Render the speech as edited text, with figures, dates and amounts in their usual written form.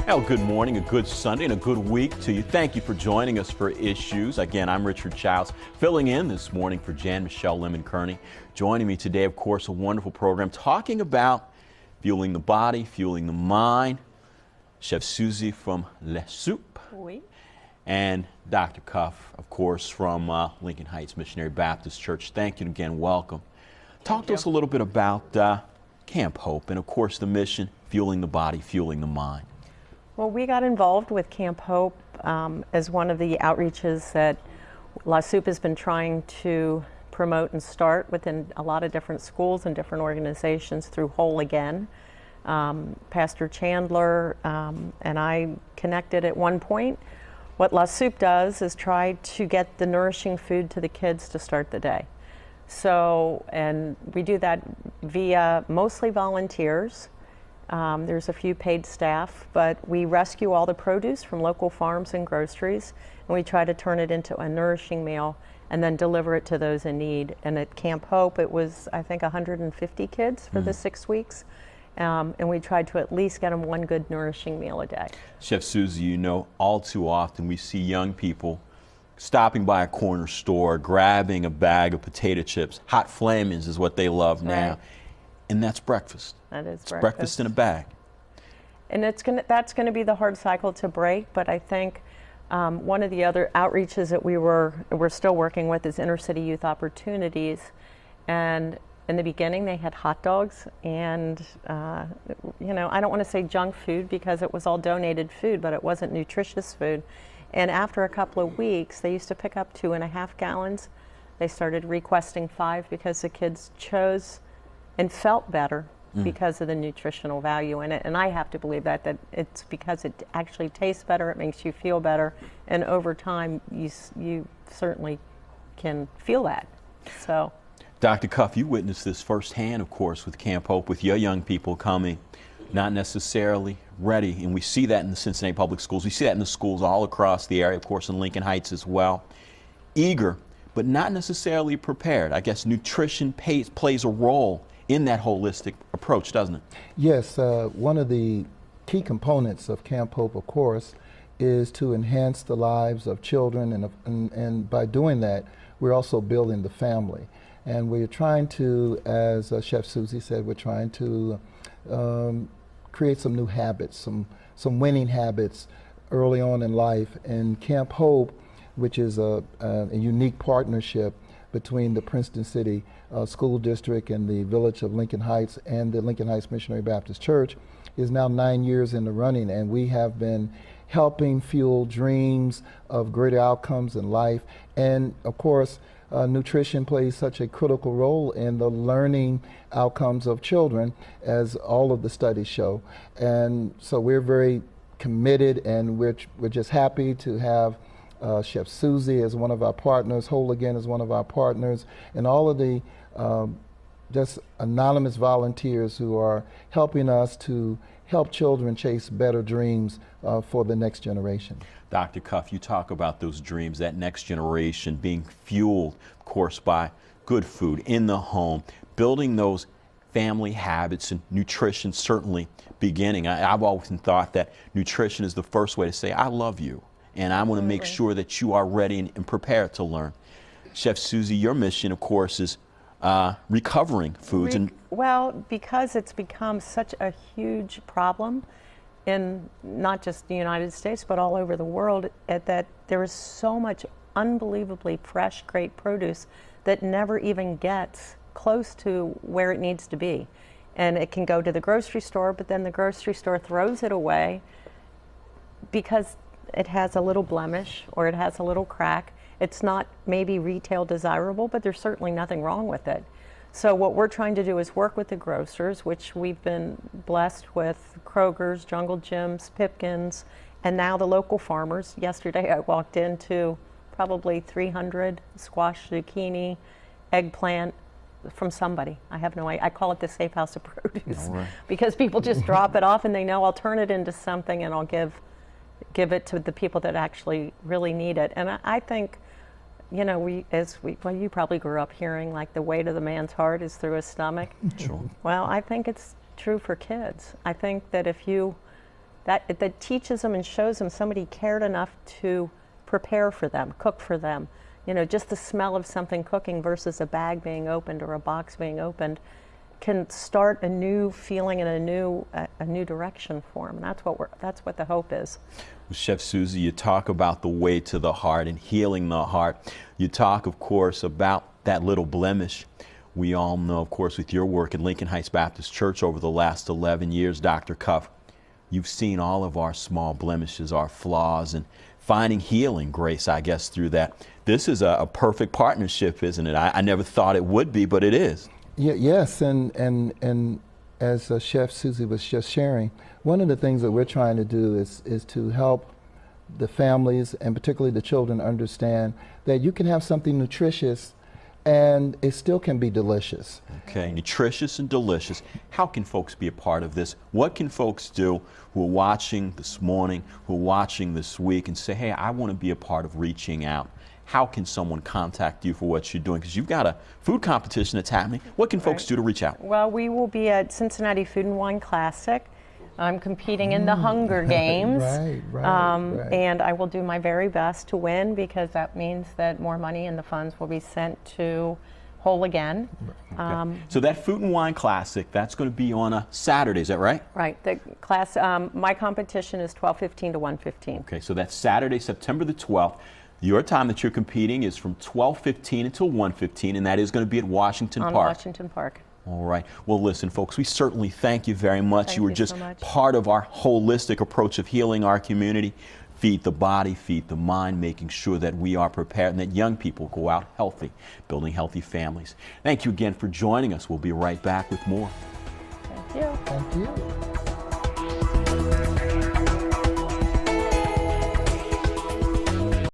Well, good morning, a good Sunday, and a good week to you. Thank you for joining us for Issues. Again, I'm Richard Childs, filling in this morning for Jan Michelle Lemon-Kearney. Joining me today, of course, a wonderful program talking about fueling the body, fueling the mind. Chef Suzy from LaSoupe. Oui. And Dr. Cuff, of course, from Lincoln Heights Missionary Baptist Church. Thank you again. Welcome. Talk to us a little bit about Camp Hope and, of course, the mission, fueling the body, fueling the mind. Well, we got involved with Camp Hope as one of the outreaches that LaSoupe has been trying to promote and start within a lot of different schools and different organizations through Whole Again. Pastor Chandler and I connected at one point. What LaSoupe does is try to get the nourishing food to the kids to start the day. So, and we do that via mostly volunteers. There's a few paid staff, but we rescue all the produce from local farms and groceries, and we try to turn it into a nourishing meal and then deliver it to those in need. And at Camp Hope, it was, I think, 150 kids for the 6 weeks, and we tried to at least get them one good nourishing meal a day. Chef Suzy, you know, all too often we see young people stopping by a corner store, grabbing a bag of potato chips. Hot Flamings is what they love now. Right. And that's breakfast. That is it's breakfast in a bag. And that's going to be the hard cycle to break, but I think one of the other outreaches that we're still working with is Inner City Youth Opportunities. And in the beginning, they had hot dogs and, you know, I don't want to say junk food because it was all donated food, but it wasn't nutritious food. And after a couple of weeks, they used to pick up 2.5 gallons. They started requesting 5 because the kids chose and felt better because of the nutritional value in it. And I have to believe that it's because it actually tastes better, it makes you feel better, and over time you certainly can feel that. So, Dr. Cuff, you witnessed this firsthand, of course, with Camp Hope, with your young people coming, not necessarily ready, and we see that in the Cincinnati public schools. We see that in the schools all across the area, of course, in Lincoln Heights as well. Eager, but not necessarily prepared. I guess nutrition plays a role in that holistic approach, doesn't it? Yes, one of the key components of Camp Hope, of course, is to enhance the lives of children, and by doing that, we're also building the family. And we're trying to, as Chef Suzy said, we're trying to create some new habits, some winning habits early on in life. And Camp Hope, which is a unique partnership between the Princeton City School District and the Village of Lincoln Heights and the Lincoln Heights Missionary Baptist Church, is now 9 years in the running, and we have been helping fuel dreams of greater outcomes in life. And of course, nutrition plays such a critical role in the learning outcomes of children, as all of the studies show. And so we're very committed, and we're just happy to have Chef Suzy as one of our partners, Whole Again as one of our partners, and all of the just anonymous volunteers who are helping us to help children chase better dreams for the next generation. Dr. Cuff, you talk about those dreams, that next generation being fueled, of course, by good food in the home, building those family habits, and nutrition certainly beginning. I've often thought that nutrition is the first way to say, I love you, and I want to make sure that you are ready and prepared to learn. Chef Suzy, your mission, of course, is recovering foods. Well, because it's become such a huge problem in not just the United States, but all over the world, that there is so much unbelievably fresh, great produce that never even gets close to where it needs to be. And it can go to the grocery store, but then the grocery store throws it away because it has a little blemish or it has a little crack. It's not maybe retail desirable, but there's certainly nothing wrong with it. So what we're trying to do is work with the grocers, which we've been blessed with: Kroger's, Jungle Jim's, Pipkins, and now the local farmers. Yesterday I walked into probably 300 squash, zucchini, eggplant from somebody. I have no idea. I call it the safe house of produce because people just drop it off and they know I'll turn it into something and I'll give it to the people that actually really need it. And I think, you know, well, you probably grew up hearing like the weight of the man's heart is through his stomach. Sure. Well, I think it's true for kids. I think that that teaches them and shows them somebody cared enough to prepare for them, cook for them. You know, just the smell of something cooking versus a bag being opened or a box being opened can start a new feeling and a new direction for them. And that's what the hope is. Well, Chef Suzy, you talk about the way to the heart and healing the heart. You talk, of course, about that little blemish. We all know, of course, with your work at Lincoln Heights Baptist Church over the last 11 years, Dr. Cuff, you've seen all of our small blemishes, our flaws, and finding healing grace, I guess, through that. This is a perfect partnership, isn't it? I never thought it would be, but it is. Yes, and as Chef Suzy was just sharing, one of the things that we're trying to do is to help the families and particularly the children understand that you can have something nutritious and it still can be delicious. Okay, nutritious and delicious. How can folks be a part of this? What can folks do who are watching this morning, who are watching this week and say, hey, I want to be a part of reaching out? How can someone contact you for what you're doing? Because you've got a food competition that's happening. What can folks do to reach out? Well, we will be at Cincinnati Food and Wine Classic. I'm competing in the Hunger Games. Right. And I will do my very best to win, because that means that more money in the funds will be sent to Whole Again. Okay. So that Food and Wine Classic, that's going to be on a Saturday, is that right? Right. The class, my competition is 12:15 to 1:15. Okay, so that's Saturday, September the 12th. Your time that you're competing is from 12:15 until 1:15, and that is going to be at Washington Park. On Washington Park. All right. Well, listen, folks, we certainly thank you very much. Thank you were you just so much. part of our holistic approach of healing our community. Feed the body, feed the mind, making sure that we are prepared and that young people go out healthy, building healthy families. Thank you again for joining us. We'll be right back with more. Thank you. Thank you.